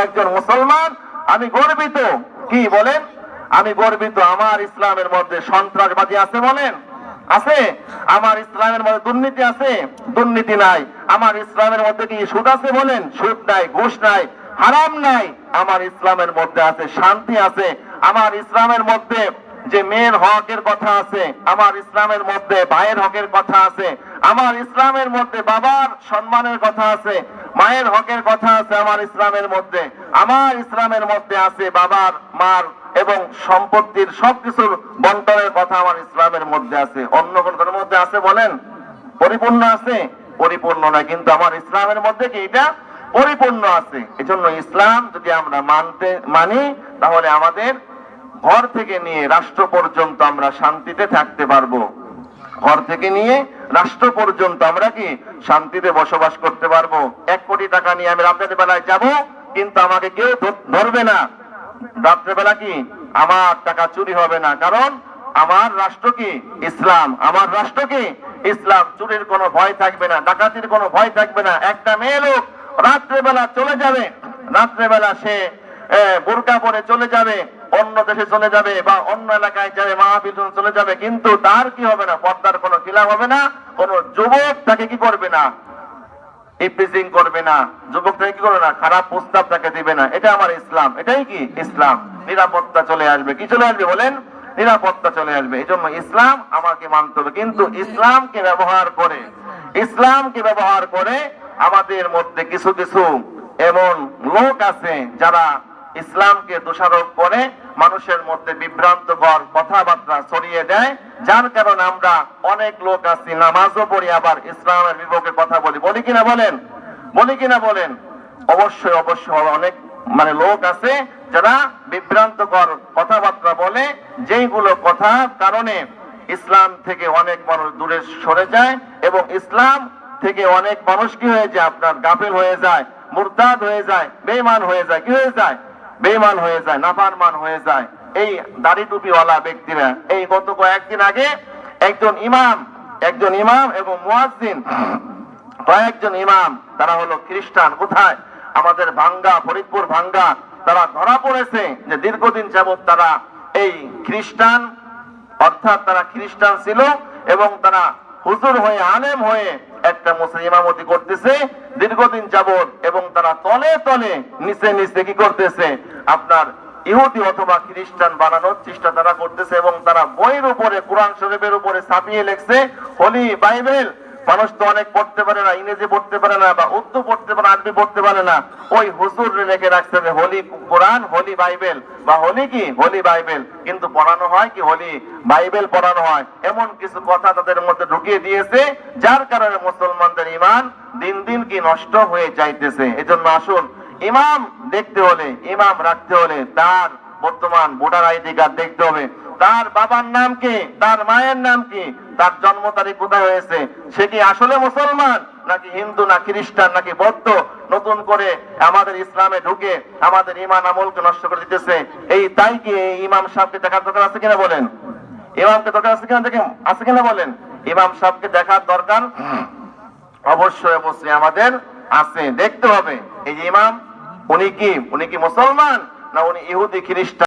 একজন মুসলমান, আমি গর্বিত। কি বলেন? আমি গর্বিত আমার ইসলামের মধ্যে সন্ত্রাসবাদী আছে বলেন? আছে? আমার ইসলামের মধ্যে দুর্নীতি আছে? দুর্নীতি নাই। আমার ইসলামের মধ্যে কি সুদ আছে বলেন? সুদ নাই, ঘুষ নাই, হারাম নাই। আমার ইসলামের মধ্যে আছে শান্তি আছে। আমার ইসলামের মধ্যে যে মেয়ের হকের কথা আছে, আমার ইসলামের মধ্যে ভাইয়ের হকের কথা আছে, আমার ইসলামের মধ্যে বাবার সম্মানের কথা আছে, মায়ের হকের কথা আছে আমার ইসলামের মধ্যে। আমার ইসলামের মধ্যে আছে বাবার, মার এবং সম্পত্তির সবকিছুর বন্টনের কথা আমার ইসলামের মধ্যে আছে। অন্য কোন ধর্মের মধ্যে আছে বলেন? পরিপূর্ণ আছে? পরিপূর্ণ নয়, কিন্তু আমার ইসলামের মধ্যে কি এটা পরিপূর্ণ আছে। এজন্য ইসলাম যদি আমরা মানি, তাহলে আমাদের ঘর থেকে নিয়ে রাষ্ট্র পর্যন্ত আমরা শান্তিতে থাকতে পারবো। ঘর থেকে নিয়ে রাষ্ট্র পর্যন্ত আমরা কি শান্তিতে বসবাস করতে পারবো। 1 কোটি টাকা নিয়ে আমি রাতের বেলায় যাব, কিন্তু আমাকে কেউ ধরবে না। রাত্রেবেলা কি আমার টাকা চুরি হবে না, কারণ আমার রাষ্ট্র কি ইসলাম। আমার রাষ্ট্র কি ইসলাম। চুরির কোনো ভয় থাকবে না, ডাকাতির কোনো ভয় থাকবে না। একটা মেয়ে লোক রাত্রেবেলা চলে যাবে, রাত্রেবেলা সে বোরকা পরে চলে যাবে, অন্য দেশে চলে যাবে বা অন্য এলাকায় যাবে, মাহফিল চলে যাবে, কিন্তু তার কি হবে না, পর্দার কোনো খিলাফ হবে না। কোন যুবক তাকে কি করবে না, ইপটিজিং করবে না, যুবক তাকে কি করবে না, খারাপ প্রস্তাব তাকে দিবে না। এটা আমার ইসলাম। এটাই কি ইসলাম। নিরাপত্তা চলে আসবে। কি চলে আসবে বলেন? নিরাপত্তা চলে আসবে। এই জন্য ইসলাম আমাকে মানতে হবে। কিন্তু ইসলামকে ব্যবহার করে আমাদের মধ্যে কিছু কিছু এমন লোক আছে যারা ইসলামকে দোষারোপ করে মানুষের মধ্যে বিভ্রান্তকর কথাবার্তা ছড়িয়ে দেয়, যার কারণে আমরা অনেক লোক আছি নামাজও পড়ি, আবার ইসলামের বিপক্ষে কথা বলি কিনা বলেন? বলি কিনা বলেন? অবশ্যই অনেক লোক আছে যারা বিভ্রান্তকর কথাবার্তা বলে, যেইগুলো কথার কারণে ইসলাম থেকে অনেক মানুষ দূরে সরে যায় এবং ইসলাম থেকে অনেক মানুষ কি হয়ে যায়, আপনার গাফেল হয়ে যায়, মুরতাদ হয়ে যায়, বেঈমান হয়ে যায়। কি হয়ে যায়? বেঈমান হয়ে যায়, নাফরমান হয়ে যায়। এই দাড়ি টুপিওয়ালা ব্যক্তিরা, এই গত কয়েকদিন আগে একজন ইমাম এবং মুয়াজ্জিন, কয়েকজন ইমাম, তারা হলো খ্রিস্টান। কোথায়? আমাদের ভাঙ্গা, ফরিদপুর ভাঙ্গা। তারা ধরা পড়েছে যে দীর্ঘদিন যাবৎ তারা এই খ্রিস্টান, অর্থাৎ তারা খ্রিস্টান ছিল এবং তারা হুজুর হয়ে, আলেম হয়ে একটা মুসলিম ইমামতি করতেছে দীর্ঘদিন যাবৎ, এবং তারা তলে তলে নিচে কি করতেছে, আপনার ইহুদি অথবা খ্রিস্টান বানানোর চেষ্টা তারা করতেছে। এবং তারা বইয়ের উপরে, কোরআন শরীফের উপরে ছাপিয়ে লিখছে হোলি বাইবেল। মানুষ তো অনেক পড়তে পারে না, ইংরেজি পড়তে পারে না, বা উর্দু পড়তে পারে, আরবি পড়তে পারে না। ওই হুজুর রেখে রাখছে যে হোলি কোরআন, হোলি বাইবেল, বা হোলি কি হোলি বাইবেল, কিন্তু পড়ানো হয় কি হোলি বাইবেল পড়ানো হয়। এমন কিছু কথা তাদের মধ্যে ঢুকিয়ে দিয়েছে, যার কারণে মুসলমানদের ঈমান দিন দিন কি নষ্ট হয়ে যাইতেছে। এজন্য আসুন, ইমাম দেখতে হলে, ইমাম রাখতে হলে তার বর্তমান ভোটার আইডি কার্ড দেখতে হবে, তার বাবার নাম কি, তার মায়ের নাম কি, তার জন্ম তারিখ কোথায় হয়েছে, সে কি আসলে মুসলমান নাকি হিন্দু, না খ্রিস্টান, নাকি বৌদ্ধ, নতুন করে আমাদের ইসলামে ঢুকে আমাদের ঈমান আমলকে নষ্ট করে দিতেছে। তাই কি এই ইমাম সাহেবকে দেখার দরকার আছে কিনা বলেন? ইমামকে দরকার আছে কিনা বলেন? ইমাম সাহেবকে দেখার দরকার অবশ্যই আমাদের আছে, দেখতে হবে। এই যে ইমাম, উনি কি মুসলমান না উনি ইহুদি খ্রিস্টান?